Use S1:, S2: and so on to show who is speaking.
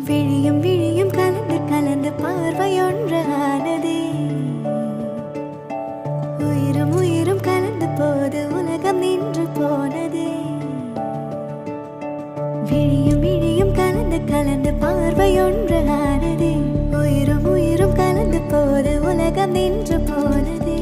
S1: விழியும் விழியும் கலந்து கலந்து பார்வையொன்று ஆனதே. உயிரும் உயிரும் கலந்து போது உலகம் நின்று போனதே. விழியும் விழியும் கலந்து கலந்து பார்வையொன்று ஆனதே. உயிரும் உயிரும் கலந்து போது உலகம் நின்று போனதே.